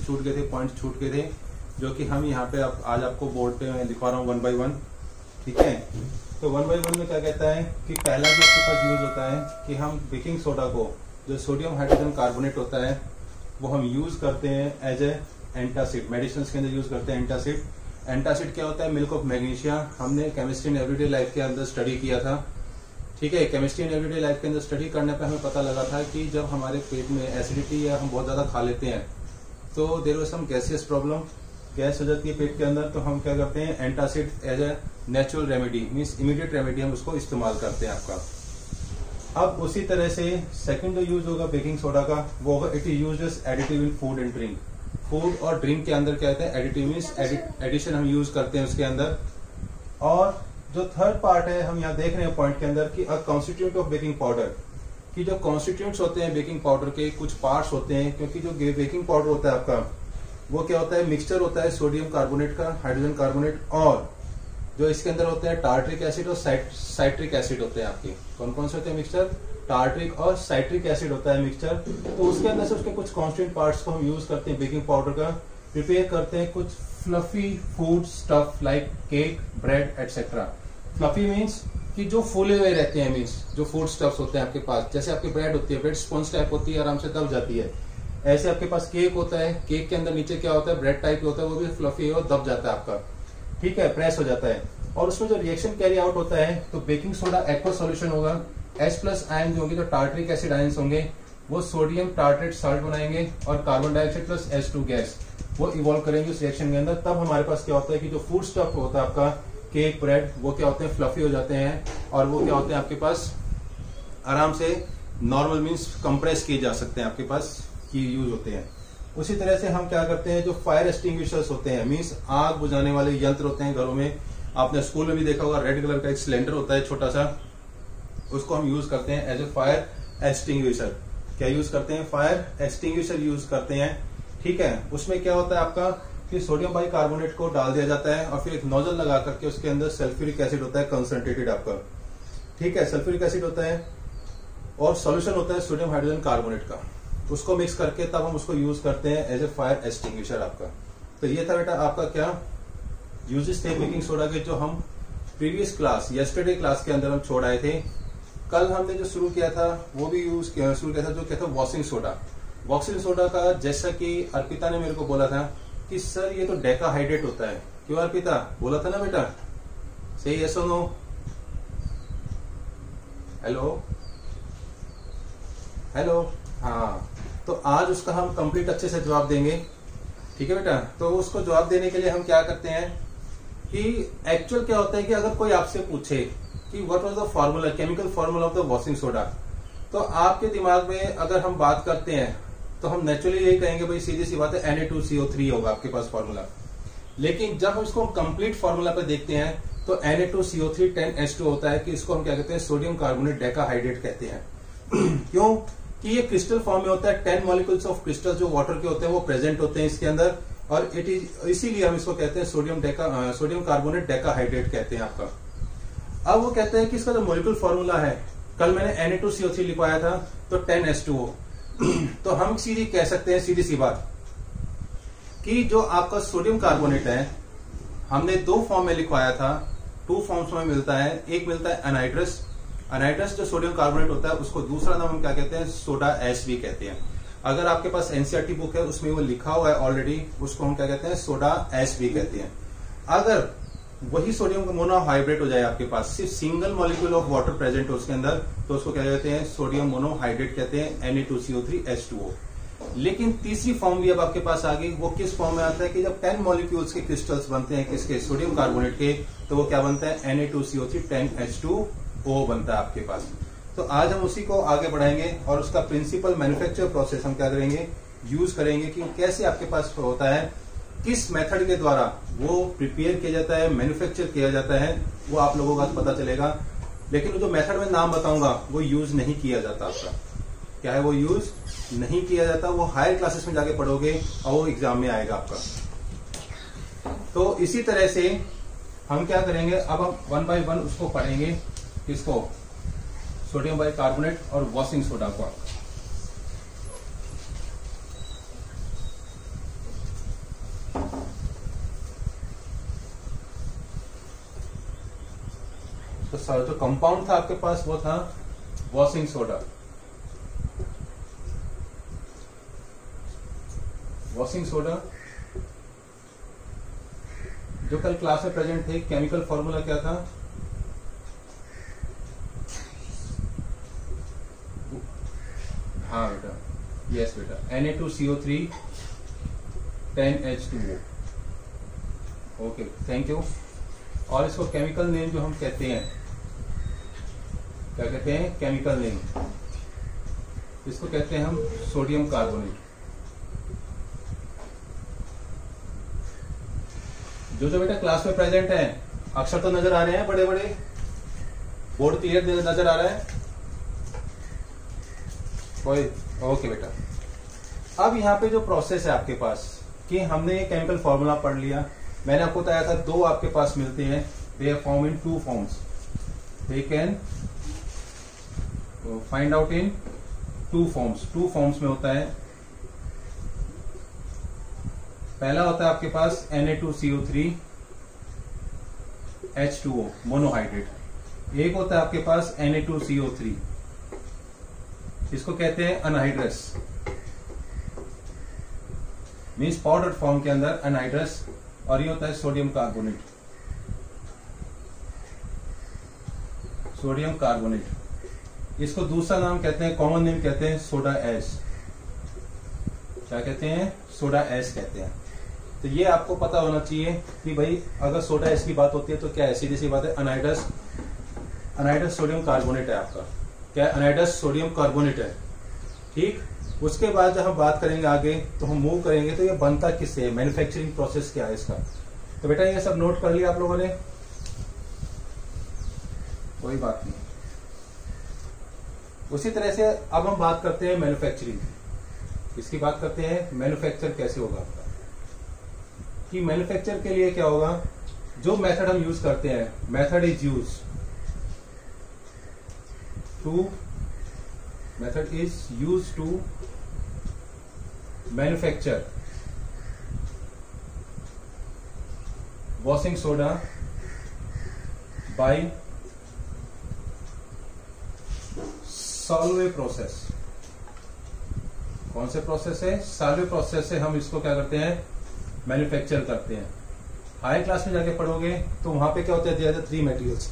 Topics छूट गए थे, पॉइंट्स छूट गए थे, जो कि हम यहाँ पे आज आपको बोर्ड पे मैं लिखवा रहा हूँ 1 by 1। ठीक है, तो 1 by 1 में क्या कहता है कि पहला जो आपके पास यूज होता है कि हम बेकिंग सोडा को, जो सोडियम हाइड्रोजन कार्बोनेट होता है, वो हम यूज करते हैं एज ए एंटासिड। मेडिसिन के अंदर यूज करते हैं एंटासिड। एंटासिड क्या होता है? Milk of magnesia. हमने केमिस्ट्री इन एवरीडे लाइफ के अंदर स्टडी किया था। ठीक है, केमिस्ट्री इन एवरीडे लाइफ के अंदर स्टडी करने पे हमें पता लगा था कि जब हमारे पेट में एसिडिटी या हम बहुत ज्यादा खा लेते हैं तो there was some gaseous problem, gas हो जाती है पेट के अंदर, तो हम क्या करते हैं antacid as a natural remedy, means immediate remedy हम उसको इस्तेमाल करते हैं आपका। अब उसी तरह से सेकंड जो यूज होगा बेकिंग सोडा का वो होगा it is used as additive in food and drink. Food और ड्रिंक के अंदर क्या होता है? एडिटिव मीन्स एडिशन हम यूज करते हैं उसके अंदर। और जो थर्ड पार्ट है हम यहाँ देख रहे हैं पॉइंट के अंदर कि अ कॉन्स्टिट्यूएंट ऑफ बेकिंग पाउडर, कि जो कॉन्स्टिट्यूएंट्स होते हैं बेकिंग पाउडर के कुछ पार्ट्स होते हैं, क्योंकि जो बेकिंग पाउडर होता है आपका वो क्या होता है? मिक्सचर होता है सोडियम कार्बोनेट का, हाइड्रोजन कार्बोनेट, और जो इसके अंदर होते हैं टार्ट्रिक एसिड और साइट्रिक एसिड होते हैं आपके। कौन कौन से होते हैं मिक्सचर? टार्ट्रिक और साइट्रिक एसिड होता है मिक्सचर। तो उसके अंदर से उसके कुछ कॉन्स्टेंट पार्ट्स को हम यूज करते हैं बेकिंग पाउडर का, प्रिपेयर करते हैं कुछ fluffy food stuff like cake, bread etcetera. Fluffy means कि जो फूले हुए रहते हैं, मीन्स जो फूड स्टफ्स होते हैं आपके पास, जैसे आपकी ब्रेड होती है, ब्रेड स्पॉन्ज टाइप होती है, आराम से दब जाती है। ऐसे आपके पास केक होता है, केक के अंदर नीचे क्या होता है? ब्रेड टाइप होता है, वो भी फ्लफी और दब जाता है आपका। ठीक है, प्रेस हो जाता है। और उसमें जो रिएक्शन कैरी आउट होता है तो बेकिंग सोडा एक्वा सॉल्यूशन होगा, H+ आयन जो होंगे, जो टार्ट्रिक एसिड आयन्स होंगे, वो सोडियम टार्ट्रेट साल्ट बनाएंगे और carbon dioxide plus H2 gas वो इवॉल्व करेंगे उस रिएक्शन के अंदर। तब हमारे पास क्या होता है कि जो फूड स्टफ होता है आपका केक, ब्रेड, वो क्या होते हैं? फ्लफी हो जाते हैं, और वो क्या होते हैं आपके पास आराम से नॉर्मल मीन्स कंप्रेस किए जा सकते हैं, आपके पास की यूज होते हैं। उसी तरह से हम क्या करते हैं, जो फायर एक्सटिंग्विशर्स होते हैं, मीन्स आग बुझाने वाले यंत्र होते हैं घरों में, आपने स्कूल में भी देखा होगा, रेड कलर का एक सिलेंडर होता है छोटा सा, उसको हम यूज करते हैं एज ए फायर एक्सटिंग्विशर। क्या यूज करते हैं? फायर एक्सटिंग्विशर यूज करते हैं। ठीक है, उसमें क्या होता है आपका कि सोडियम बाइकार्बोनेट को डाल दिया जाता है और फिर एक नोजल लगा करके उसके अंदर सल्फ्यूरिक एसिड होता है कंसंट्रेटेड आपका। ठीक है, सल्फ्यूरिक एसिड होता है और सॉल्यूशन होता है सोडियम हाइड्रोजन कार्बोनेट का, उसको मिक्स करके तब हम उसको यूज करते हैं एज ए फायर एक्सटिंग्विशर आपका। तो ये था बेटा आपका क्या यूजेस थे बेकिंग सोडा के, जो हम प्रीवियस क्लास यस्टरडे क्लास के अंदर हम छोड़ आए थे। कल हमने जो शुरू किया था वो भी शुरू किया था जो कहता है वॉशिंग सोडा। वॉशिंग सोडा का जैसा कि अर्पिता ने मेरे को बोला था कि सर ये तो डेकाहाइड्रेट होता है, क्यों अर्पिता? बोला था ना बेटा, सही यस और नो? हेलो हेलो, हाँ, तो आज उसका हम कंप्लीट अच्छे से जवाब देंगे। ठीक है बेटा, तो उसको जवाब देने के लिए हम क्या करते हैं कि एक्चुअल क्या होता है कि अगर कोई आपसे पूछे कि what was the formula, chemical formula of the washing soda, तो आपके दिमाग में अगर हम बात करते हैं तो हम नेचुरली यही कहेंगे भाई सीधी सी बात है Na2CO3 होगा आपके पास फार्मूला। लेकिन जब हम इसको कंप्लीट फार्मूला पे देखते हैं तो Na2CO3 10H2 होता है, कि इसको हम क्या कहते हैं? सोडियम कार्बोनेट डेकाहाइड्रेट कहते हैं। क्यों? कि ये क्रिस्टल फॉर्म में होता है, 10 मॉलिक्यूल्स ऑफ क्रिस्टल जो वाटर के होते हैं वो प्रेजेंट होते हैं इसके अंदर, और इट इज इसीलिए हम इसको कहते हैं सोडियम कार्बोनेट डेकाहाइड्रेट कहते हैं आपका। अब वो कहते हैं कि इसका जो मॉलिक्यूल फॉर्मूला है, कल मैंने Na2CO3 लिखवाया था तो 10H2O तो हम सीधी कह सकते हैं, सीधी सी बात, कि जो आपका सोडियम कार्बोनेट है हमने दो फॉर्म में लिखवाया था, 2 फॉर्म्स में मिलता है। एक मिलता है अनाइड्रस, अनाइड्रस जो सोडियम कार्बोनेट होता है उसको दूसरा नाम हम क्या कहते हैं? सोडा ऐश भी कहते हैं। अगर आपके पास एनसीईआरटी बुक है उसमें वो लिखा हुआ है ऑलरेडी, उसको हम क्या कहते हैं? सोडा ऐश भी कहते हैं। अगर वही सोडियम मोनोहाइड्रेट हो जाए आपके पास, सिर्फ single molecule of water present हो उसके अंदर, तो उसको क्या कहते हैं? सोडियम मोनोहाइड्रेट कहते हैं, Na2CO3H2O। लेकिन तीसरी फॉर्म भी अब आपके पास आ गई, वो किस फॉर्म में आता है कि जब 10 मॉलिक्यूल्स के क्रिस्टल्स बनते हैं किसके? सोडियम कार्बोनेट के, तो वो क्या बनता है? Na2CO3 10H2O बनता है आपके पास। तो आज हम उसी को आगे बढ़ाएंगे और उसका प्रिंसिपल मैन्युफैक्चर प्रोसेस हम क्या करेंगे? यूज करेंगे कि कैसे आपके पास होता है, किस मेथड के द्वारा वो प्रिपेयर किया जाता है, मैन्युफैक्चर किया जाता है, वो आप लोगों का पता चलेगा। लेकिन जो मेथड में नाम बताऊंगा वो यूज नहीं किया जाता आपका। क्या है? वो यूज नहीं किया जाता, वो हायर क्लासेस में जाके पढ़ोगे और वो एग्जाम में आएगा आपका। तो इसी तरह से हम क्या करेंगे, अब हम 1 by 1 उसको पढ़ेंगे, किसको? सोडियम बाइकार्बोनेट और वॉशिंग सोडा को। जो कंपाउंड था आपके पास वो था वॉशिंग सोडा। वॉशिंग सोडा जो कल क्लास में प्रेजेंट थे, केमिकल फॉर्मूला क्या था? हाँ बेटा, यस बेटा, Na2CO3 10H2O। Okay, thank you. और इसको केमिकल नेम जो हम कहते हैं, क्या कहते हैं? केमिकल नेम, इसको कहते हैं हम सोडियम कार्बोनेट। जो बेटा क्लास में प्रेजेंट है, अक्षर तो नजर आ रहे हैं बड़े बड़े, बोर्ड क्लियर नजर आ रहा है कोई? ओके बेटा, अब यहाँ पे जो प्रोसेस है आपके पास कि हमने ये केमिकल फॉर्मूला पढ़ लिया, मैंने आपको बताया था दो आपके पास मिलते हैं, they are form in two forms, they can find out in two forms. Two forms में होता है, पहला होता है आपके पास Na2CO3 H2O मोनोहाइड्रेट, एक होता है आपके पास Na2CO3, इसको कहते हैं अनहाइड्रस, मीन्स पाउडर फॉर्म के अंदर अनहाइड्रस, और ये होता है सोडियम कार्बोनेट। सोडियम कार्बोनेट, इसको दूसरा नाम कहते हैं, कॉमन नेम कहते हैं सोडा एश। क्या कहते हैं? सोडा एश कहते हैं। तो ये आपको पता होना चाहिए कि भाई अगर सोडा एश की बात होती है तो क्या है? सीधी सी बात है, अनहाइड्रस, अनहाइड्रस सोडियम कार्बोनेट है आपका, क्या? अनहाइड्रस सोडियम कार्बोनेट है, ठीक। उसके बाद जब हम बात करेंगे आगे, तो हम मूव करेंगे तो ये बनता किससे है, मैन्युफैक्चरिंग प्रोसेस क्या है इसका। तो बेटा ये सब नोट कर लिया आप लोगों ने? कोई बात नहीं। उसी तरह से अब हम बात करते हैं मैन्युफैक्चरिंग, इसकी बात करते हैं मैन्युफैक्चर कैसे होगा आपका, कि मैन्युफैक्चर के लिए क्या होगा, जो मेथड हम यूज करते हैं, method is use to method is used to manufacture washing soda by Solvay process। कौन से प्रोसेस है? Solvay प्रोसेस से हम इसको क्या करते हैं? मैन्युफैक्चर करते हैं। हाई क्लास में जाके पढ़ोगे तो वहां पे क्या होता है, 3 मटेरियल्स,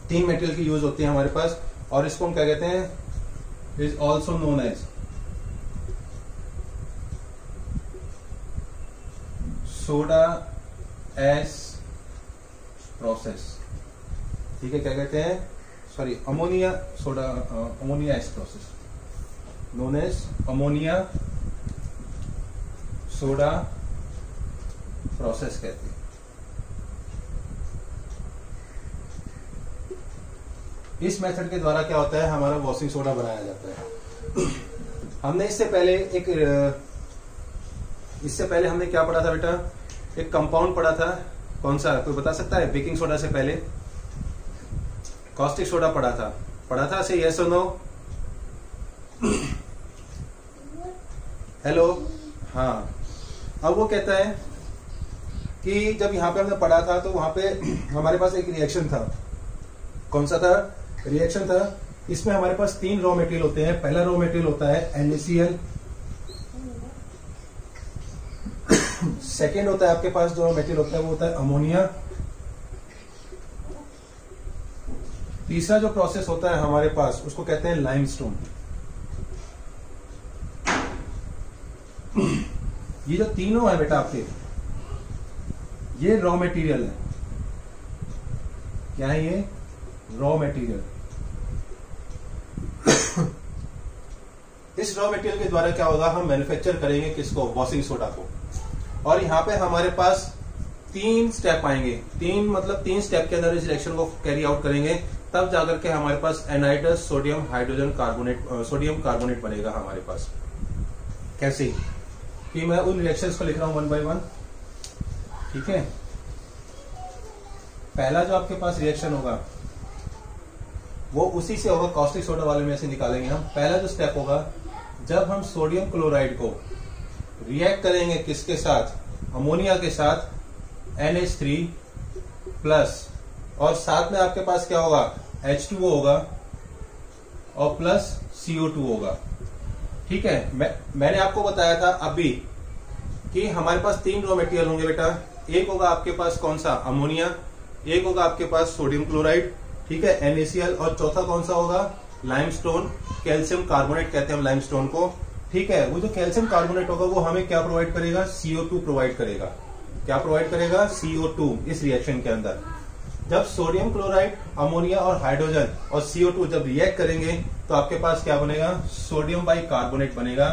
3 मटेरियल की यूज होती है हमारे पास, और इसको हम क्या कहते हैं? Is also known as soda ash process, ठीक है। क्या कहते हैं? Sorry, ammonia soda, ammonia ash process, known as ammonia soda process कहते हैं। इस मेथड के द्वारा क्या होता है, हमारा वॉशिंग सोडा बनाया जाता है। हमने इससे पहले हमने क्या पढ़ा था बेटा? एक कंपाउंड पढ़ा था, कौन सा, कोई बता सकता है? बेकिंग सोडा से पहले कॉस्टिक सोडा पढ़ा था से यस और नो? हेलो, हाँ। अब वो कहता है कि जब यहां पे हमने पढ़ा था तो वहां पे हमारे पास एक रिएक्शन था, कौन सा था? रिएक्शन था, इसमें हमारे पास 3 रॉ मटेरियल होते हैं। पहला रॉ मटेरियल होता है NaCl, सेकेंड होता है आपके पास जो मटेरियल होता है वो होता है अमोनिया, तीसरा जो प्रोसेस होता है हमारे पास उसको कहते हैं लाइमस्टोन। ये जो तीनों है बेटा आपके, ये रॉ मटेरियल है। क्या है ये? Raw material. इस रॉ मटेरियल के द्वारा क्या होगा, हम मैन्युफैक्चर करेंगे किसको? वॉशिंग सोडा को। और यहाँ पे हमारे पास 3 स्टेप आएंगे, 3 स्टेप के अंदर इस रिएक्शन को कैरी आउट करेंगे, तब जाकर के हमारे पास anhydrous sodium hydrogen carbonate, sodium carbonate बनेगा हमारे पास। कैसे? कि मैं उन रिएक्शंस को लिख रहा हूं 1 by 1, ठीक है। पहला जो आपके पास रिएक्शन होगा वो उसी से होगा, कॉस्टिक सोडा वाले में से निकालेंगे हम। पहला जो स्टेप होगा, जब हम सोडियम क्लोराइड को रिएक्ट करेंगे किसके साथ? अमोनिया के साथ, NH3 प्लस और साथ में आपके पास क्या होगा, H2O होगा और प्लस CO2 होगा। ठीक है, मैंने आपको बताया था अभी कि हमारे पास 3 रॉ मटेरियल होंगे बेटा। एक होगा आपके पास कौन सा, अमोनिया, एक होगा आपके पास सोडियम क्लोराइड, ठीक है, NaCl, और चौथा कौन सा होगा, लाइमस्टोन, कैल्शियम कार्बोनेट कहते हैं हम लाइमस्टोन को। ठीक है, वो जो कैल्शियम कार्बोनेट होगा वो हमें क्या प्रोवाइड करेगा, CO2 प्रोवाइड करेगा। क्या प्रोवाइड करेगा, CO2 इस रिएक्शन के अंदर। जब सोडियम क्लोराइड, अमोनिया और हाइड्रोजन और CO2 जब रिएक्ट करेंगे तो आपके पास क्या बनेगा, सोडियम बाई कार्बोनेट बनेगा,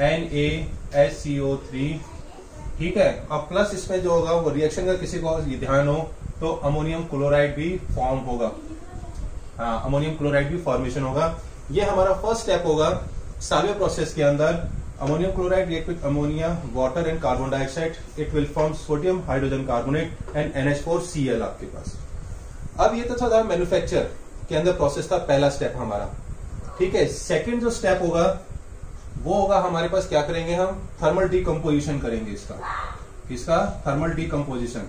NaSCO3। ठीक है, और प्लस इसमें जो होगा वो रिएक्शन का किसी को ध्यान हो तो अमोनियम क्लोराइड भी फॉर्म होगा। हाँ, अमोनियम क्लोराइड भी फॉर्मेशन होगा। ये हमारा फर्स्ट स्टेप होगा साल्वे प्रोसेस के अंदर। Ammonium chloride react with ammonia, water and carbon dioxide, it will form sodium hydrogen carbonate and NH4Cl आपके पास। अब ये तो था मैन्युफैक्चर के अंदर प्रोसेस था, पहला स्टेप हमारा। ठीक है, सेकंड जो स्टेप होगा वो होगा हमारे पास, क्या करेंगे हम, थर्मल डीकम्पोजिशन करेंगे इसका थर्मल डीकम्पोजिशन।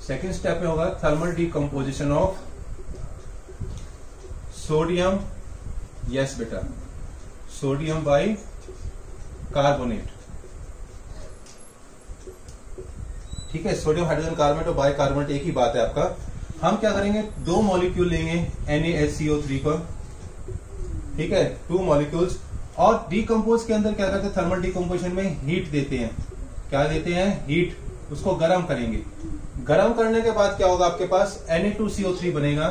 सेकंड स्टेप में होगा thermal decomposition of sodium, yes बेटा, सोडियम बाई कार्बोनेट। ठीक है, सोडियम हाइड्रोजन कार्बोनेट और बाई कार्बोनेट एक ही बात है आपका। हम क्या करेंगे, 2 मॉलिक्यूल लेंगे NaSCO3 पर, ठीक है, 2 मॉलिक्यूल्स, और डीकम्पोज के अंदर क्या करते हैं, थर्मल डीकम्पोजिशन में हीट देते हैं। क्या देते हैं, हीट, उसको गर्म करेंगे। गर्म करने के बाद क्या होगा आपके पास, Na2CO3 बनेगा।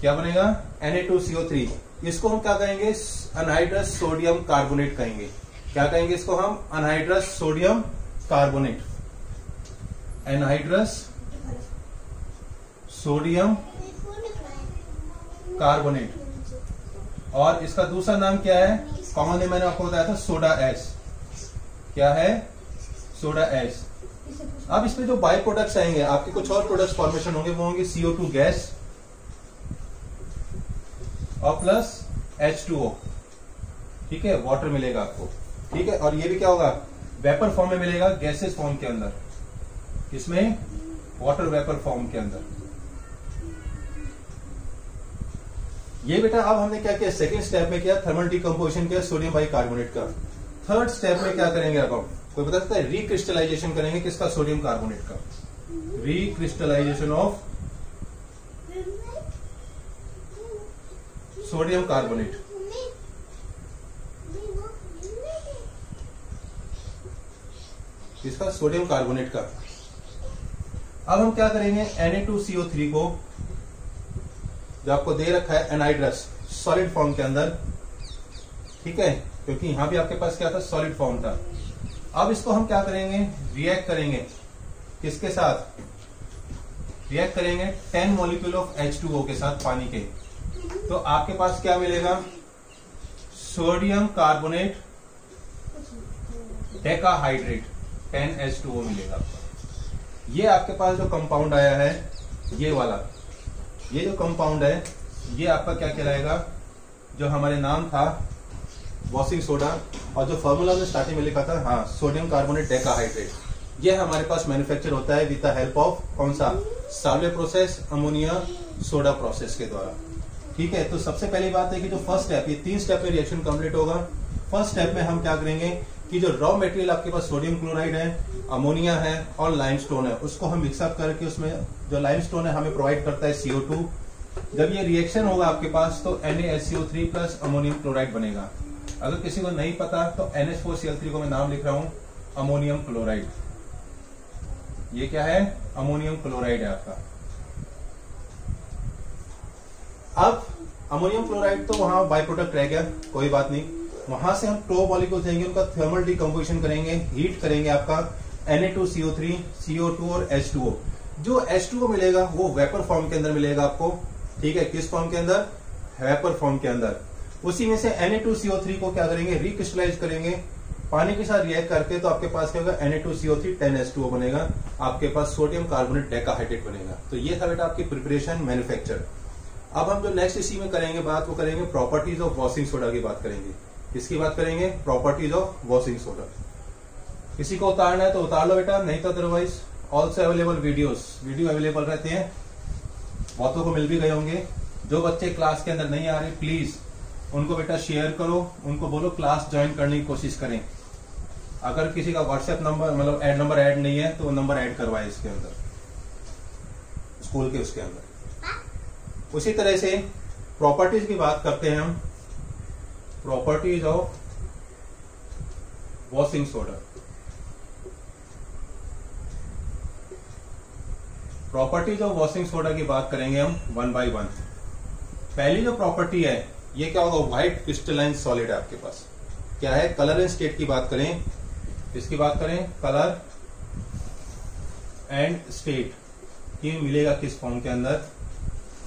क्या बनेगा, Na2CO3। इसको हम क्या कहेंगे, अनहाइड्रस सोडियम कार्बोनेट कहेंगे। क्या कहेंगे इसको हम, anhydrous sodium carbonate, anhydrous sodium carbonate. और इसका दूसरा नाम क्या है, कॉमन नेम मैंने आपको बताया था, सोडा एस। क्या है, सोडा एस। अब इसमें जो बाई प्रोडक्ट्स आएंगे आपके, कुछ और प्रोडक्ट्स फॉर्मेशन होंगे, वो होंगे CO2 गैस और प्लस H2O। ठीक है, वाटर मिलेगा आपको। ठीक है, और ये भी क्या होगा, वेपर फॉर्म में मिलेगा, गैसेस फॉर्म के अंदर, इसमें वाटर वेपर फॉर्म के अंदर। ये बेटा अब हमने क्या किया, सेकंड स्टेप में किया, थर्मल डीकम्पोजिशन किया सोडियम बाई कार्बोनेट का। थर्ड स्टेप में क्या करेंगे अब हम, कोई बता सकता है, रिक्रिस्टलाइजेशन करेंगे किसका, सोडियम कार्बोनेट का। Recrystallisation of sodium carbonate. इसका सोडियम कार्बोनेट का। अब हम क्या करेंगे, Na2CO3 को, जो आपको दे रखा है एनहाइड्रस सॉलिड फॉर्म के अंदर, ठीक है, क्योंकि यहां भी आपके पास क्या था, सॉलिड फॉर्म था। अब इसको हम क्या करेंगे, रिएक्ट करेंगे, किसके साथ, रिएक्ट करेंगे 10 मॉलिक्यूल ऑफ H2O के साथ, पानी के। तो आपके पास क्या मिलेगा, सोडियम कार्बोनेट डेकाहाइड्रेट 10H2O मिलेगा आपको। ये आपके पास जो कंपाउंड आया है, ये वाला, ये जो कंपाउंड है, ये आपका क्या कहलाएगा, जो हमारे नाम था वॉशिंग सोडा, और जो फॉर्मूला में स्टार्टिंग में लिखा था, हाँ, सोडियम कार्बोनेट डेकाहाइड्रेट। ये हमारे पास मैन्युफैक्चर होता है विद द हेल्प ऑफ कौन सा, Solvay process, ammonia soda process के द्वारा। ठीक है, तो सबसे पहली बात है कि जो फर्स्ट स्टेप, ये 3 स्टेप में रिएक्शन कंप्लीट होगा। फर्स्ट स्टेप में हम क्या करेंगे कि जो रॉ मटेरियल आपके पास सोडियम क्लोराइड है, अमोनिया है और लाइमस्टोन है, उसको हम मिक्सअप करके, उसमें जो लाइमस्टोन है हमें प्रोवाइड करता है CO2। जब ये रिएक्शन होगा आपके पास तो NaSCO3 प्लस अमोनियम क्लोराइड बनेगा। अगर किसी को नहीं पता तो NH4Cl3 को मैं नाम लिख रहा हूं अमोनियम क्लोराइड। ये क्या है, अमोनियम क्लोराइड है आपका। अब अमोनियम क्लोराइड तो वहां बाय प्रोडक्ट रह गया, कोई बात नहीं। वहां से हम 2 मॉलिक्यूल्स लेंगे, उनका थर्मल डीकम्पोजिशन करेंगे, हीट करेंगे आपका Na2CO3, CO2 और H2O। जो H2O मिलेगा वो वेपर फॉर्म के अंदर मिलेगा आपको। ठीक है, किस फॉर्म के अंदर, वेपर फॉर्म के अंदर। उसी में से Na2CO3 को क्या करेंगे, रिक्रिस्टलाइज करेंगे पानी के साथ रिएक्ट करके, तो आपके पास क्या होगा, Na2CO3 10H2O बनेगा, आपके पास सोडियम कार्बोनेट डेकाहाइड्रेट बनेगा। तो ये था बेटा आपकी प्रिपरेशन, मैन्युफैक्चर। अब हम जो नेक्स्ट इसी में करेंगे बात, वो करेंगे प्रॉपर्टीज ऑफ वॉशिंग सोडा की बात करेंगे। किसकी बात करेंगे, प्रॉपर्टीज ऑफ वॉशिंग सोडा। किसी को उतारना है तो उतार लो बेटा, नहीं तो otherwise also available video available रहते हैं, बहुतों को मिल भी गए होंगे। जो बच्चे क्लास के अंदर नहीं आ रहे प्लीज उनको बेटा शेयर करो, उनको बोलो क्लास ज्वाइन करने की कोशिश करें। अगर किसी का व्हाट्सएप नंबर मतलब नंबर ऐड नहीं है तो वो नंबर ऐड करवाए इसके अंदर, स्कूल के उसके अंदर। उसी तरह से प्रॉपर्टीज की बात करते हैं हम, properties of washing soda. Properties of washing soda की बात करेंगे हम वन बाय वन। पहली जो प्रॉपर्टी है ये क्या होगा, व्हाइट क्रिस्टलाइन सॉलिड है आपके पास। क्या है, कलर एंड स्टेट की बात करें, इसकी बात करें कलर एंड स्टेट कि मिलेगा किस फॉर्म के अंदर,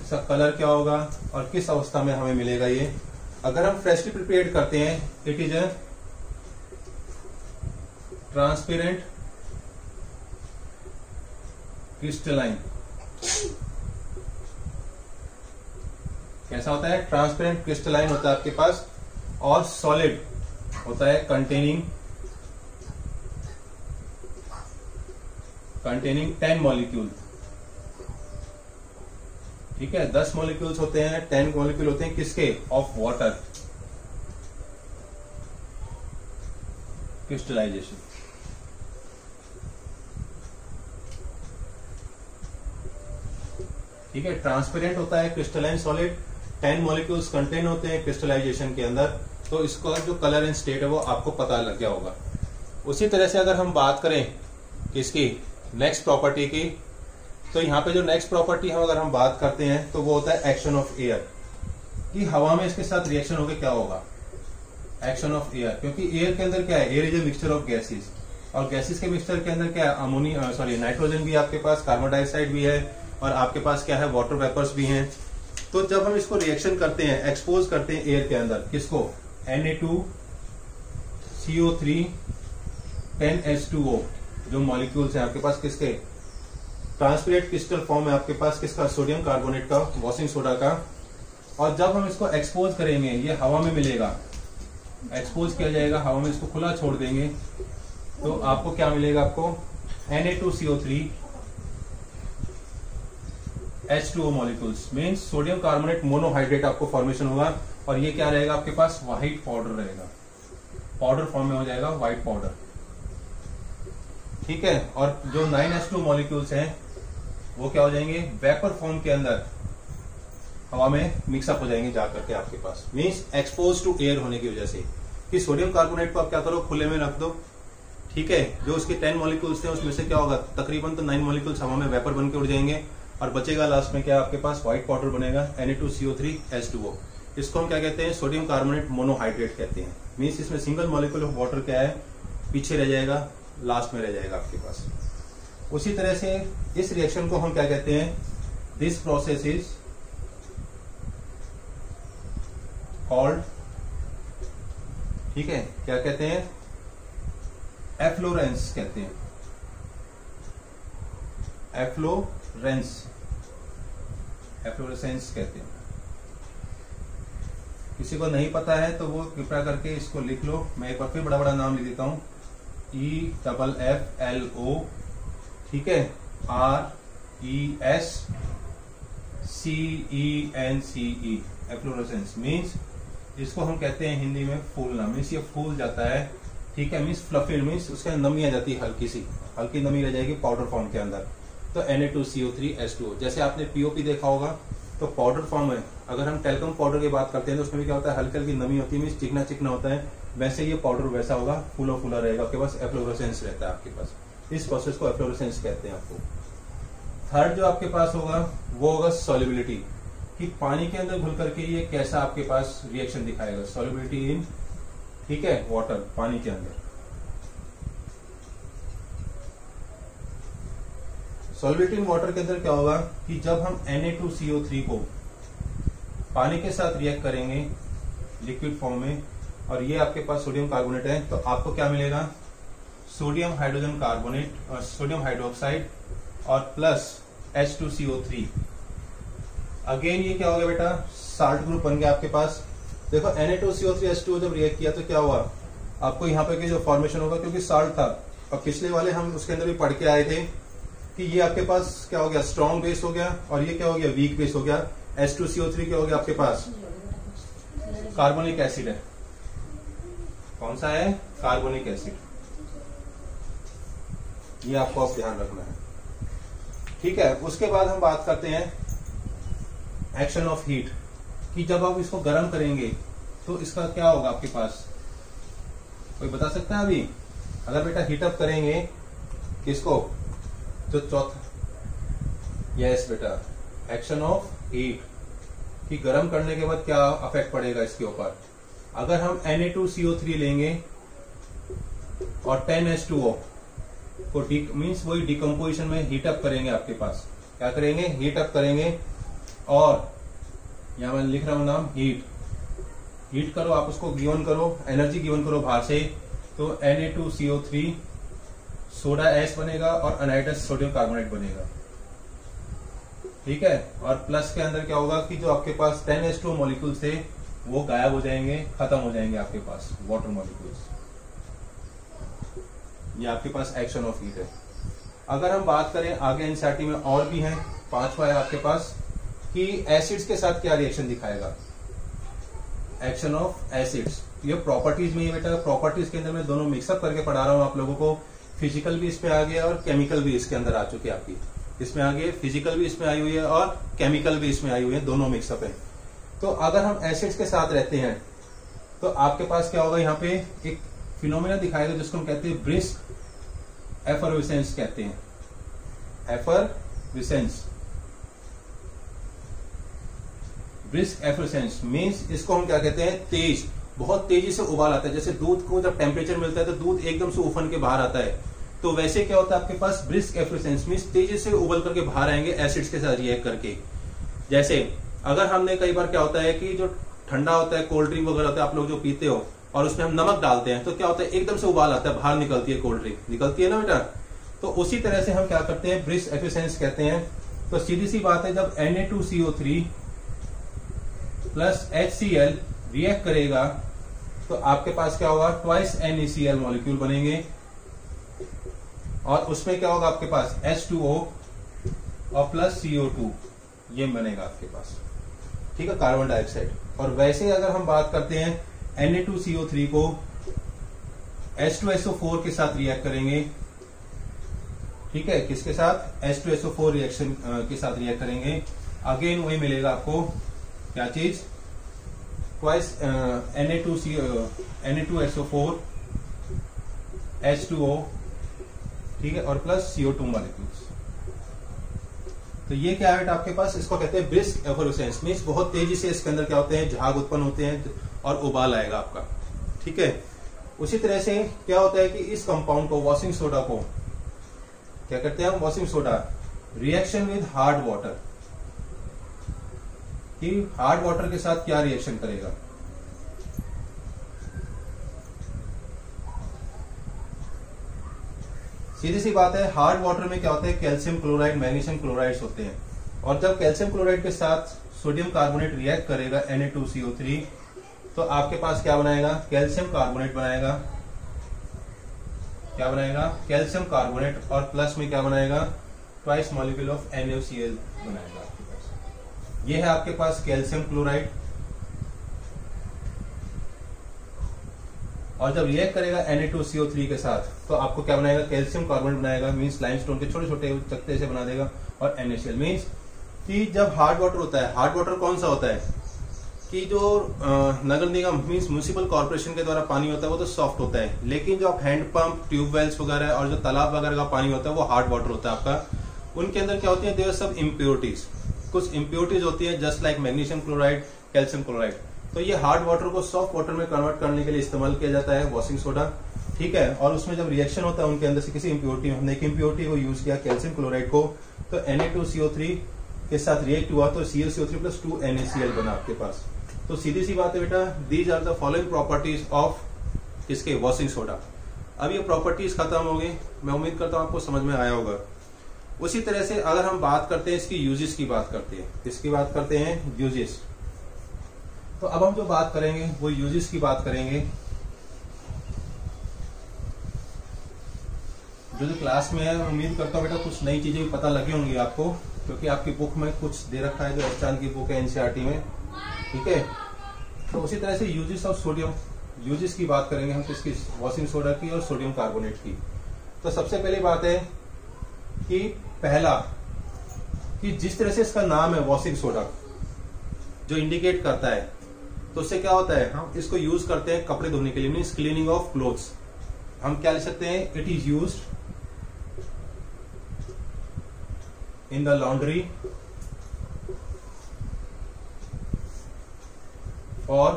इसका कलर क्या होगा और किस अवस्था में हमें मिलेगा ये। अगर हम फ्रेशली प्रिपेयर्ड करते हैं, it is a transparent crystalline. कैसा होता है, ट्रांसपेरेंट क्रिस्टलाइन होता है आपके पास, और सॉलिड होता है कंटेनिंग 10 मॉलिक्यूल। ठीक है, 10 मॉलिक्यूल्स होते हैं, 10 मॉलिक्यूल होते हैं किसके, ऑफ वाटर क्रिस्टलाइजेशन। ठीक है, ट्रांसपेरेंट होता है क्रिस्टलाइन सॉलिड, 10 मॉलिक्यूल्स कंटेन होते हैं क्रिस्टलाइजेशन के अंदर। तो इसका जो कलर एंड स्टेट है वो आपको पता लग गया होगा। उसी तरह से अगर हम बात करें किसकी, नेक्स्ट प्रॉपर्टी की, तो यहाँ पे जो नेक्स्ट प्रॉपर्टी है अगर हम बात करते हैं तो वो होता है एक्शन ऑफ एयर, कि हवा में इसके साथ रिएक्शन होकर क्या होगा, एक्शन ऑफ एयर। क्योंकि एयर के अंदर क्या है, air is a mixture of gases, और गैसेस के मिक्सचर के अंदर क्या है, नाइट्रोजन भी आपके पास, कार्बन डाइऑक्साइड भी है, और आपके पास क्या है, वाटर वेपर्स भी हैं। तो जब हम इसको रिएक्शन करते हैं, एक्सपोज करते हैं एयर के अंदर, किसको, Na2CO3 10H2O जो मॉलिक्यूल्स हैं आपके पास किसके, ट्रांसपेरेंट क्रिस्टल फॉर्म है आपके पास किसका, सोडियम कार्बोनेट का, वॉशिंग सोडा का। और जब हम इसको एक्सपोज करेंगे, ये हवा में मिलेगा, एक्सपोज किया जाएगा हवा में, इसको खुला छोड़ देंगे तो आपको क्या मिलेगा, आपको Na2CO3 H2O molecules, means sodium carbonate monohydrate आपको फॉर्मेशन होगा। और ये क्या रहेगा आपके पास, व्हाइट पाउडर रहेगा, पाउडर फॉर्म में हो जाएगा व्हाइट पाउडर। ठीक है, और जो 9H2 मॉलिक्यूल्स हैं वो क्या हो जाएंगे, वेपर फॉर्म के अंदर हवा में मिक्सअप हो जाएंगे जाकर के आपके पास, मींस एक्सपोज टू एयर होने की वजह से। कि सोडियम कार्बोनेट को आप क्या करो, खुले में रख दो। ठीक है, जो उसके 10 मॉलिक्यूल्स थे उसमें से क्या होगा, तकरीबन तो 9 मॉलिक्यूल्स हवा में वेपर बन के उड़ जाएंगे, और बचेगा लास्ट में क्या आपके पास, व्हाइट पाउडर बनेगा, Na2CO3 H2O। इसको हम क्या कहते हैं, सोडियम कार्बोनेट मोनोहाइड्रेट कहते हैं। मींस इसमें सिंगल मॉलिक्यूल ऑफ वाटर क्या है, पीछे रह जाएगा, लास्ट में रह जाएगा आपके पास। उसी तरह से इस रिएक्शन को हम क्या कहते हैं, दिस प्रोसेस इज कॉल्ड, ठीक है, क्या कहते हैं, एफ्लोरेंस कहते हैं, एफ्लोरेसेंस कहते हैं। किसी को नहीं पता है तो वो कृपया करके इसको लिख लो, मैं एक बार फिर बड़ा बड़ा नाम लिख देता हूं, EFFLO, ठीक है, RESCENCE, एफ्लोरेसेंस। मीन्स इसको हम कहते हैं हिंदी में फूलना, मीन्स ये फूल जाता है। ठीक है, मीन्स फ्लफिड, मीन्स उसके अंदर नमी आ जाती है, हल्की नमी रह जाएगी पाउडर फॉर्म के अंदर। तो Na2CO3 H2O, जैसे आपने POP देखा होगा तो पाउडर फॉर्म है। अगर हम टेल्कम पाउडर की बात करते हैं तो उसमें भी क्या होता है, हल्की हल्की नमी होती है, मीन्स चिकना होता है। वैसे ये पाउडर वैसा होगा, फूला रहेगा आपके पास, एफ्लोरेसेंस रहता है आपके पास। इस प्रोसेस को एफ्लोरेसेंस कहते हैं आपको। थर्ड जो आपके पास होगा वो होगा सॉल्युबिलिटी, कि पानी के अंदर घुल करके ये कैसा आपके पास रिएक्शन दिखाएगा, सॉल्युबिलिटी इन, ठीक है, वाटर, पानी के अंदर। सॉल्युबिलिटी इन वाटर के अंदर क्या होगा कि जब हम Na2CO3 को पानी के साथ रिएक्ट करेंगे लिक्विड फॉर्म में, और ये आपके पास सोडियम कार्बोनेट है, तो आपको क्या मिलेगा, सोडियम हाइड्रोजन कार्बोनेट और सोडियम हाइड्रोक्साइड और प्लस H2CO3। अगेन ये क्या हो गया बेटा, साल्ट ग्रुप बन गया आपके पास। देखो Na2CO3 H2O जब रिएक्ट किया तो क्या हुआ, आपको यहाँ पे जो फॉर्मेशन होगा, क्योंकि साल्ट था, और पिछले वाले हम उसके अंदर भी पढ़ के आए थे कि ये आपके पास क्या हो गया, स्ट्रॉन्ग बेस हो गया, और ये क्या हो गया, वीक बेस हो गया। H2CO3 क्या हो गया आपके पास, कार्बोनिक एसिड है। कौन सा है, कार्बोनिक एसिड। ये आपको अब ध्यान रखना है, ठीक है। उसके बाद हम बात करते हैं एक्शन ऑफ हीट, कि जब आप इसको गर्म करेंगे तो इसका क्या होगा आपके पास, कोई बता सकता है अभी? अगर बेटा हीट अप करेंगे किसको, जो चौथा, यस बेटा, एक्शन ऑफ हीट, कि गर्म करने के बाद क्या इफेक्ट पड़ेगा इसके ऊपर। अगर हम Na2CO3 लेंगे और 10H2O को मीन्स वही डिकम्पोजिशन में हीट अप करेंगे, आपके पास क्या करेंगे, हीट अप करेंगे, और यहां मैं लिख रहा हूं नाम हीट करो, आप उसको गिवन करो, एनर्जी गिवन करो बाहर से, तो Na2CO3 सोडा एस बनेगा और अनाइडस सोडियम कार्बोनेट बनेगा, ठीक है। और प्लस के अंदर क्या होगा कि जो आपके पास 10H2O मॉलिक्यूल्स थे वो गायब हो जाएंगे, खत्म हो जाएंगे आपके पास वाटर मॉलिक्यूल्स। ये आपके पास एक्शन ऑफ हीट है। अगर हम बात करें आगे एनसीईआरटी में और भी हैं, 5वां है आपके पास कि एसिड्स के साथ क्या रिएक्शन दिखाएगा, एक्शन ऑफ एसिड्स। ये प्रॉपर्टीज में, ये बेटा प्रॉपर्टीज के अंदर मैं दोनों मिक्सअप करके पढ़ा रहा हूं आप लोगों को। फिजिकल भी इसमें आ गया और केमिकल भी इसके अंदर आ चुकी है आपकी, इसमें आगे फिजिकल भी इसमें आई हुई है और केमिकल भी इसमें आई हुई है, दोनों मिक्सअप है। तो अगर हम एसिड्स के साथ रहते हैं तो आपके पास क्या होगा, यहाँ पे एक फिनोमेना दिखाएगा जिसको हम कहते हैं ब्रिस्क एफरवेसेंस कहते हैं, एफरवेसेंस। ब्रिस्क एफरवेसेंस मींस इसको हम क्या कहते हैं, तेज, बहुत तेजी से उबाल आता है। जैसे दूध को जब टेम्परेचर मिलता है तो दूध एकदम से उफन के बाहर आता है, तो वैसे क्या होता है आपके पास ब्रिस्क एफरवेसेंस मींस तेजी से उबल करके बाहर आएंगे एसिड्स के साथ रिएक्ट करके। जैसे अगर हमने कई बार क्या होता है कि जो ठंडा होता है, कोल्ड ड्रिंक वगैरह होता है, आप लोग जो पीते हो, और उसमें हम नमक डालते हैं, तो क्या होता है एकदम से उबाल आता है, बाहर निकलती है कोल्ड ड्रिंक, निकलती है ना बेटा। तो उसी तरह से हम क्या करते हैं, ब्रिस्क एफरवेसेंस कहते हैं। तो सीधी सी बात है, जब Na2CO3 प्लस HCl रिएक्ट करेगा तो आपके पास क्या होगा, ट्वाइस NaCl मॉलिक्यूल बनेंगे, और उसमें क्या होगा आपके पास H2O और प्लस CO2 ये बनेगा आपके पास, ठीक है, कार्बन डाइऑक्साइड। और वैसे अगर हम बात करते हैं Na2CO3 को H2SO4 के साथ रिएक्ट करेंगे, ठीक है, किसके साथ, H2SO4 रिएक्शन के साथ रिएक्ट करेंगे, अगेन वही मिलेगा आपको, क्या चीज, ट्वाइस Na2SO4 H2O, ठीक है, और प्लस CO2 मॉलिक्यूल्स। तो ये क्या है आपके पास, इसको कहते हैं ब्रिस्क एफरवेसेंस मींस बहुत तेजी से इसके अंदर क्या होते हैं, झाग उत्पन्न होते हैं और उबाल आएगा आपका, ठीक है। उसी तरह से क्या होता है कि इस कंपाउंड को, वॉशिंग सोडा को क्या करते हैं हम, washing soda reaction with hard water, कि हार्ड वाटर के साथ क्या रिएक्शन करेगा, सीधी सी बात है, हार्ड वाटर में क्या होता है, कैल्शियम क्लोराइड, मैग्नीशियम क्लोराइड्स होते हैं, और जब कैल्शियम क्लोराइड के साथ सोडियम कार्बोनेट रिएक्ट करेगा Na2CO3 तो आपके पास क्या बनाएगा, कैल्शियम कार्बोनेट बनाएगा, क्या बनाएगा, कैल्शियम कार्बोनेट, और प्लस में क्या बनाएगा, ट्वाइस मॉलिक्यूल ऑफ NaCl बनाएगा आपके पास। ये है आपके पास कैल्शियम क्लोराइड, और जब रिएक्ट करेगा Na2CO3 के साथ तो आपको क्या बनाएगा, कैल्शियम कार्बोनेट बनाएगा, मींस लाइमस्टोन के छोटे छोटे चकते से बना देगा, और NaCl मींस कि जब हार्ड वाटर होता है, हार्ड वाटर कौन सा होता है कि जो नगर निगम मींस म्युनिसिपल कॉर्पोरेशन के द्वारा पानी होता है वो तो सॉफ्ट होता है, लेकिन जो आप हैंडपंप, ट्यूबवेल्स वगैरह और जो तालाब वगैरह का पानी होता है वो हार्ड वाटर होता है आपका। उनके अंदर क्या होती है, देयर सब इम्प्योरिटीज, कुछ इम्प्योरिटीज होती है just like magnesium chloride, calcium chloride. तो ये हार्ड वाटर को सॉफ्ट वाटर में कन्वर्ट करने के लिए इस्तेमाल किया जाता है वॉशिंग सोडा, ठीक है। और उसमें जब रिएक्शन होता है उनके अंदर से किसी इम्प्योरिटी, हमने एक इम्प्योरिटी को यूज किया कैल्शियम क्लोराइड को, तो Na2CO3 के साथ रिएक्ट हुआ तो ClCO3 प्लस 2 NaCl बना आपके पास। तो सीधी सी बात है बेटा, these are the following properties of किसके, वॉशिंग सोडा। अब ये प्रॉपर्टीज खत्म हो गई, मैं उम्मीद करता हूं आपको समझ में आया होगा। उसी तरह से अगर हम बात करते हैं इसकी यूजेस की बात करते हैं, किसकी बात करते हैं, यूजेस। तो अब हम जो बात करेंगे वो यूजेस की बात करेंगे। जो क्लास में है, उम्मीद करता हूँ बेटा कुछ नई चीजें भी पता लगी होंगी आपको, क्योंकि आपकी बुक में कुछ दे रखा है जो एचआर की बुक है एनसीईआरटी में, ठीक है। तो उसी तरह से यूजेस ऑफ सोडियम, यूजेस की बात करेंगे हम किसकी, वॉशिंग सोडा की और सोडियम कार्बोनेट की। तो सबसे पहली बात है कि पहला कि जिस तरह से इसका नाम है वॉशिंग सोडा जो इंडिकेट करता है, तो उससे क्या होता है, हम इसको यूज करते हैं कपड़े धोने के लिए, मीन्स क्लीनिंग ऑफ क्लोथ्स। हम क्या लिख सकते हैं, it is used in the laundry for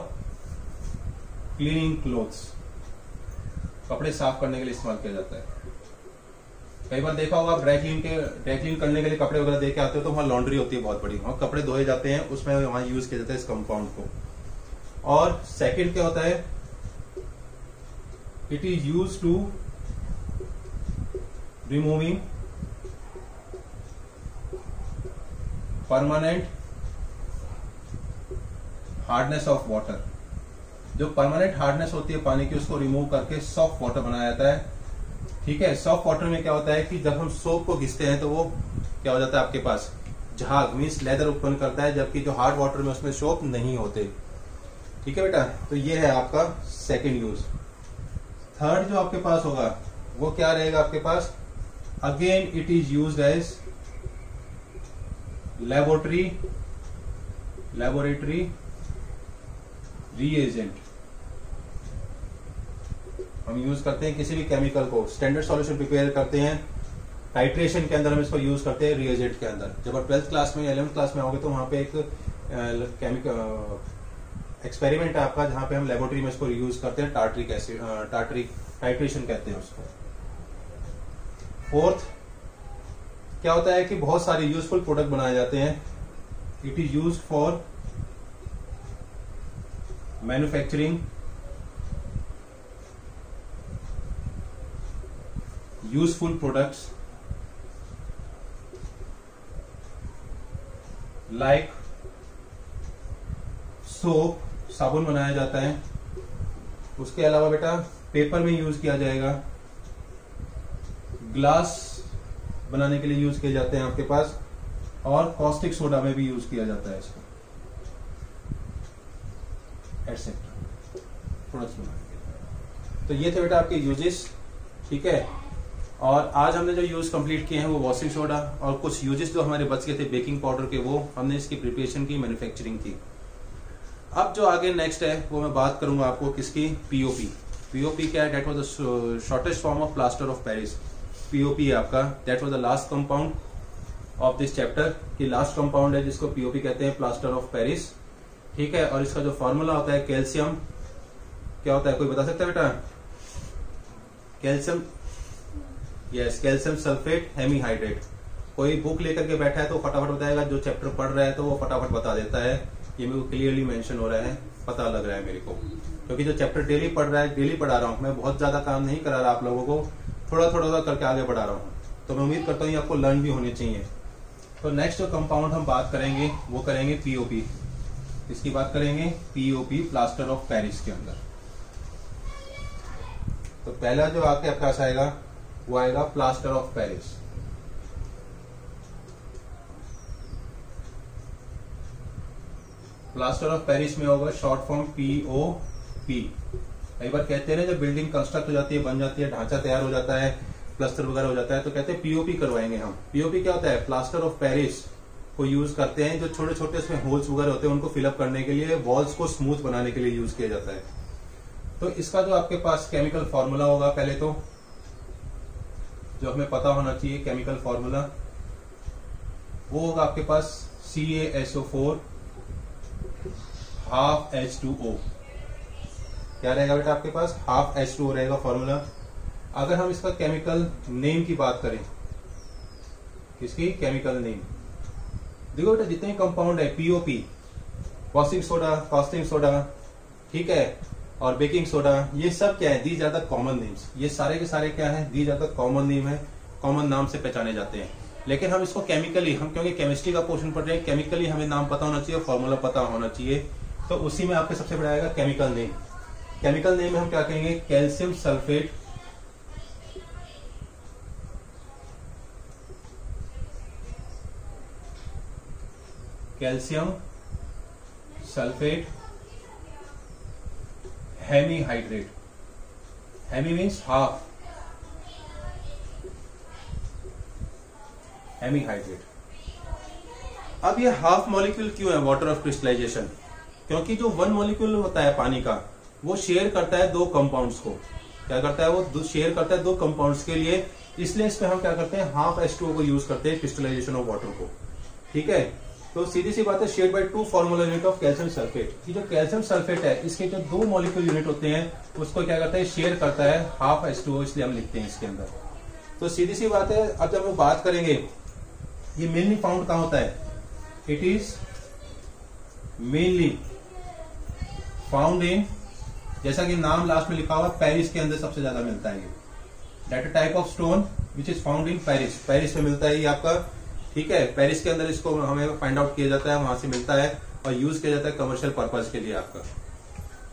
cleaning clothes, कपड़े साफ करने के लिए इस्तेमाल किया जाता है। कई बार देखा होगा आप ड्राई क्लीन करने के लिए कपड़े वगैरह दे के आते हो, तो वहां लॉन्ड्री होती है बहुत बड़ी, वहां कपड़े धोए जाते हैं, उसमें वहां यूज किया जाता है इस कंपाउंड को। और सेकंड क्या होता है, it is use to removing permanent hardness of water. जो परमानेंट हार्डनेस होती है पानी की, उसको रिमूव करके सॉफ्ट वाटर बनाया जाता है, ठीक है। सॉफ्ट वाटर में क्या होता है कि जब हम सोप को घिसते हैं तो वो क्या हो जाता है आपके पास, झाग मीन्स लेदर उत्पन्न करता है, जबकि जो हार्ड वाटर में उसमें सोप नहीं होते, ठीक है बेटा। तो ये है आपका सेकेंड यूज। थर्ड जो आपके पास होगा वो क्या रहेगा आपके पास, again it is used as laboratory reagent. हम यूज करते हैं किसी भी केमिकल को, स्टैंडर्ड सॉल्यूशन प्रिपेयर करते हैं, टाइट्रेशन के अंदर हम इसको यूज करते हैं रिएजेंट के अंदर। जब आप 12th क्लास में 11th क्लास में आओगे तो वहां पे एक केमिकल एक्सपेरिमेंट है आपका, जहां पे हम लेबोरेटरी में इसको यूज करते हैं, टार्ट्रिक एसिड, टाइट्रेशन कहते हैं उसको। फोर्थ क्या होता है कि बहुत सारे यूजफुल प्रोडक्ट बनाए जाते हैं, it is used for manufacturing useful products like soap, साबुन बनाया जाता है। उसके अलावा बेटा पेपर में यूज किया जाएगा, ग्लास बनाने के लिए यूज किए जाते हैं आपके पास, और कॉस्टिक सोडा में भी यूज किया जाता है इसको, एटसेट्रा प्रोडक्ट्स बनाने के लिए। तो ये थे बेटा आपके यूजेस, ठीक है। और आज हमने जो यूज कंप्लीट किए हैं वो वॉशिंग सोडा, और कुछ यूजेस जो हमारे बच गए थे बेकिंग पाउडर के, वो हमने इसकी प्रिपरेशन की, मैन्युफैक्चरिंग की। अब जो आगे नेक्स्ट है वो मैं बात करूंगा आपको किसकी, पीओपी। पीओपी क्या है, that was the shortest form of plaster of Paris. POP है आपका, that was the last compound of this chapter, कि लास्ट कंपाउंड है जिसको पीओपी कहते हैं, प्लास्टर ऑफ पेरिस, ठीक है। और इसका जो फॉर्मूला होता है कैल्शियम, क्या होता है कोई बता सकता है बेटा, calcium, yes, calcium sulphate hemihydrate. कोई बुक लेकर के बैठा है तो फटाफट बताएगा, जो चैप्टर पढ़ रहा है तो वो फटाफट बता देता है, ये मेरे को क्लियरली मेंशन हो रहा है, पता लग रहा है मेरे को, क्योंकि जो चैप्टर डेली पढ़ रहा है, डेली पढ़ा रहा हूँ मैं, बहुत ज्यादा काम नहीं करा रहा आप लोगों को, थोड़ा थोड़ा करके आगे बढ़ा रहा हूँ। तो मैं उम्मीद करता हूँ ये आपको लर्न भी होने चाहिए। तो नेक्स्ट जो कंपाउंड हम बात करेंगे वो करेंगे पीओपी। इसकी बात करेंगे पीओपी, प्लास्टर ऑफ पेरिस के अंदर। तो पहला जो आपके पास आएगा वो आएगा plaster of Paris. Plaster of Paris में होगा शॉर्ट फॉर्म पीओपी। कई बार कहते हैं ना, जब बिल्डिंग कंस्ट्रक्ट हो जाती है, बन जाती है, ढांचा तैयार हो जाता है, प्लास्टर वगैरह हो जाता है, तो कहते हैं पीओपी करवाएंगे हम। पीओपी क्या होता है, प्लास्टर ऑफ पेरिस को यूज करते हैं, जो छोटे छोटे उसमें होल्स वगैरह होते हैं उनको फिलअप करने के लिए, वॉल्स को स्मूथ बनाने के लिए यूज किया जाता है। तो इसका जो आपके पास केमिकल फॉर्मूला होगा, पहले तो जो हमें पता होना चाहिए केमिकल फॉर्मूला, वो होगा आपके पास CaSO4 हाफ H2O। क्या रहेगा बेटा आपके पास, हाफ H2O रहेगा फॉर्मूला। अगर हम इसका केमिकल नेम की बात करें, किसकी केमिकल नेम, देखो बेटा जितने कंपाउंड है, POP, washing soda, caustic soda, ठीक है, और बेकिंग सोडा, ये सब क्या है, these are the common names. ये सारे के सारे क्या है, these are the common name है, कॉमन नाम से पहचाने जाते हैं। लेकिन हम इसको केमिकली, हम क्योंकि केमिस्ट्री का पोर्शन पढ़ रहे हैं, केमिकली हमें नाम पता होना चाहिए, फॉर्मूला पता होना चाहिए। तो उसी में आपके सबसे बड़ा आएगा केमिकल नेम। केमिकल नेम में हम क्या कहेंगे, calcium sulphate calcium sulphate hemihydrate. Hemi means half, hemihydrate. अब ये हाफ मॉलिक्यूल क्यों है वाटर ऑफ क्रिस्टलाइजेशन? क्योंकि जो वन मॉलिक्यूल होता है पानी का वो शेयर करता है दो कंपाउंड्स को। क्या करता है वो? शेयर करता है दो कंपाउंड्स के लिए, इसलिए इसमें हम क्या करते हैं, हाफ H2O को यूज करते हैं क्रिस्टलाइजेशन ऑफ वाटर को। ठीक है, तो सीधी सी बात है, shared by 2 formula unit of calcium sulphate. ये जो कैल्शियम सल्फेट है इसके जो 2 मॉलिक्यूल यूनिट होते हैं उसको क्या करता है, शेयर करता है हाफ H2O, इसलिए हम लिखते हैं इसके अंदर। तो सीधी सी बात है, अब जब हम बात करेंगे ये मेनली फाउंड कहां होता है, it is mainly found in, जैसा कि नाम लास्ट में लिखा हुआ, पेरिस के अंदर सबसे ज्यादा मिलता है ये। That type of stone which is found in Paris. Paris में मिलता है ये आपका। ठीक है, पेरिस के अंदर इसको हमें फाइंड आउट किया जाता है, वहां से मिलता है और यूज किया जाता है कमर्शियल पर्पज के लिए आपका।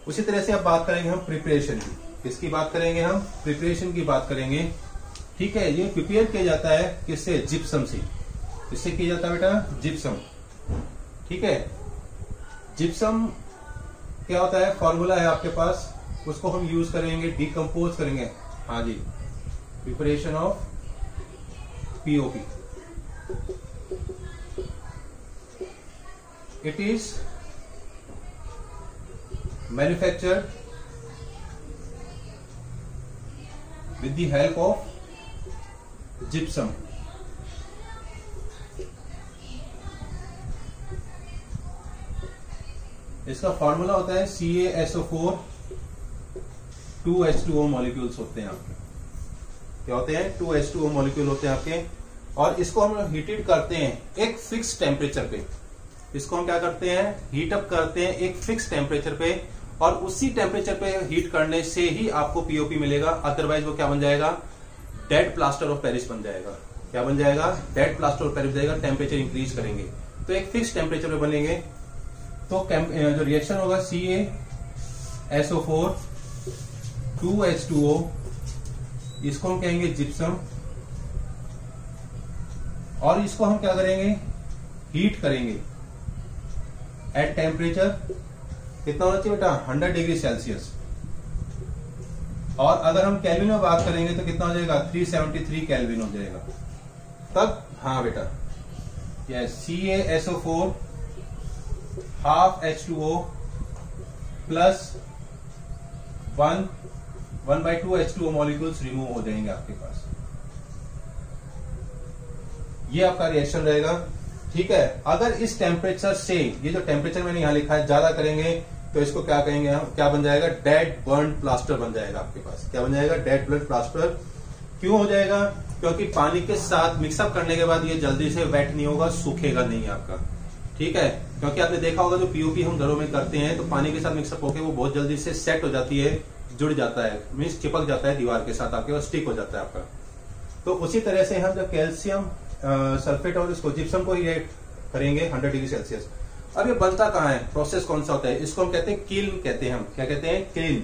उसी तरह से अब बात करेंगे हम प्रिपरेशन की। किसकी बात करेंगे हम? प्रिपरेशन की बात करेंगे। ठीक है, ये प्रिपेयर किया जाता है किससे? जिप्सम से। किससे किया जाता है बेटा? जिप्सम। ठीक है, जिप्सम क्या होता है, फॉर्मूला है आपके पास, उसको हम यूज करेंगे, डिकम्पोज करेंगे। हाँ जी, preparation of POP. It is manufactured with the help of gypsum. इसका फॉर्मूला होता है CaSO4 2H2O मॉलिक्यूल्स होते हैं आपके। क्या होते हैं? 2H2O मॉलिक्यूल होते हैं आपके, और इसको हम हीटेड करते हैं एक फिक्स टेम्परेचर पे। इसको हम क्या करते हैं? हीट अप करते हैं एक फिक्स टेम्परेचर पे, और उसी टेम्परेचर पे हीट करने से ही आपको पीओपी मिलेगा। अदरवाइज वो क्या बन जाएगा? डेड प्लास्टर ऑफ पेरिस बन जाएगा। क्या बन जाएगा? डेड प्लास्टर ऑफ पेरिस बन जाएगा। टेम्परेचर इंक्रीज करेंगे तो एक फिक्स टेम्परेचर पे बनेंगे। तो जो रिएक्शन होगा CaSO4 2H2O, इसको हम कहेंगे जिप्सम, और इसको हम क्या करेंगे? हीट करेंगे एट टेम्परेचर कितना होना चाहिए बेटा? 100 डिग्री सेल्सियस। और अगर हम केल्विन में बात करेंगे तो कितना हो जाएगा? 373 केल्विन हो जाएगा तब। हाँ बेटा, yes, CaSO4 half H2O plus 1/2 H2O molecules remove हो जाएंगे आपके पास। ये आपका रिएक्शन रहेगा। ठीक है, अगर इस टेम्परेचर से, ये जो टेम्परेचर मैंने यहां लिखा है, ज्यादा करेंगे तो इसको क्या कहेंगे हम? क्या बन जाएगा? डेड बर्न प्लास्टर बन जाएगा आपके पास। क्या बन जाएगा? Dead burn plaster. क्यों हो जाएगा? क्योंकि पानी के साथ मिक्सअप करने के बाद ये जल्दी से वेट नहीं होगा, सूखेगा नहीं आपका। ठीक है, क्योंकि आपने देखा होगा जो पीओपी हम घरों में करते हैं तो पानी के साथ मिक्सअप होकर वो बहुत जल्दी से सेट हो जाती है, जुड़ जाता है, मीन्स चिपक जाता है दीवार के साथ आपके, और स्टिक हो जाता है आपका। तो उसी तरह से हम जब कैल्शियम सल्फेट और इसको जिप्सम को रिएक्ट करेंगे 100 डिग्री सेल्सियस। अब ये बनता कहाँ है? प्रोसेस कौन सा होता है? इसको हम कहते हैं किल्न कहते हैं। हम क्या कहते हैं? क्लीन।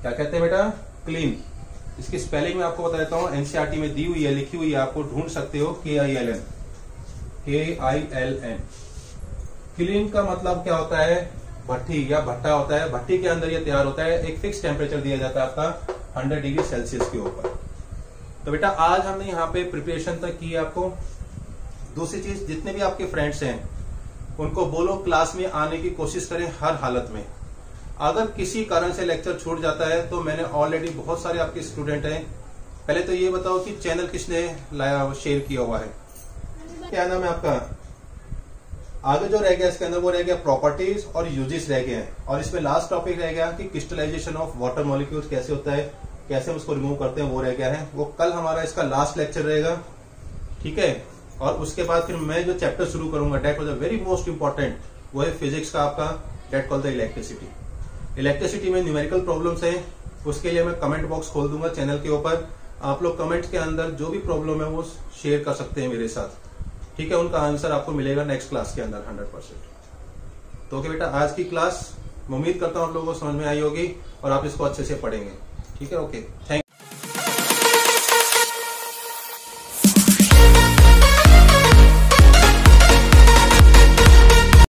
क्या कहते हैं बेटा? क्लीन। इसकी स्पेलिंग में आपको बता देता हूँ, एनसीईआरटी में दी हुई है, लिखी हुई है, आपको ढूंढ सकते हो, KILN। क्लीन का मतलब क्या होता है? भट्टी या भट्टा होता है। भट्टी के अंदर ये तैयार होता है, एक फिक्स टेम्परेचर दिया जाता है आपका 100 डिग्री सेल्सियस के ऊपर। तो बेटा आज हमने यहाँ पे प्रिपरेशन तक की आपको। दूसरी चीज, जितने भी आपके फ्रेंड्स हैं उनको बोलो क्लास में आने की कोशिश करें हर हालत में। अगर किसी कारण से लेक्चर छूट जाता है तो मैंने ऑलरेडी बहुत सारे आपके स्टूडेंट हैं, पहले तो ये बताओ कि चैनल किसने लाया, शेयर किया हुआ है? क्या नाम है आपका? आगे जो रह गया इसके अंदर वो रह गया प्रॉपर्टीज और यूजेस रह गए हैं, और इसमें लास्ट टॉपिक रह गया कि क्रिस्टलाइजेशन ऑफ वाटर मॉलिक्यूल्स कैसे होता है, कैसे हम उसको रिमूव करते हैं, वो रह गया है। वो कल हमारा इसका लास्ट लेक्चर रहेगा। ठीक है, और उसके बाद फिर मैं जो चैप्टर शुरू करूंगा, that was very most important, वो है फिजिक्स का आपका, that called the electricity. Electricity में न्यूमेरिकल प्रॉब्लम्स है, उसके लिए मैं कमेंट बॉक्स खोल दूंगा चैनल के ऊपर। आप लोग कमेंट्स के अंदर जो भी प्रॉब्लम है वो शेयर कर सकते हैं मेरे साथ। ठीक है, उनका आंसर आपको मिलेगा नेक्स्ट क्लास के अंदर 100%। तो ओके बेटा, आज की क्लास मैं उम्मीद करता हूँ आप लोगों को समझ में आई होगी और आप इसको अच्छे से पढ़ेंगे। ठीक है, ओके, थैंक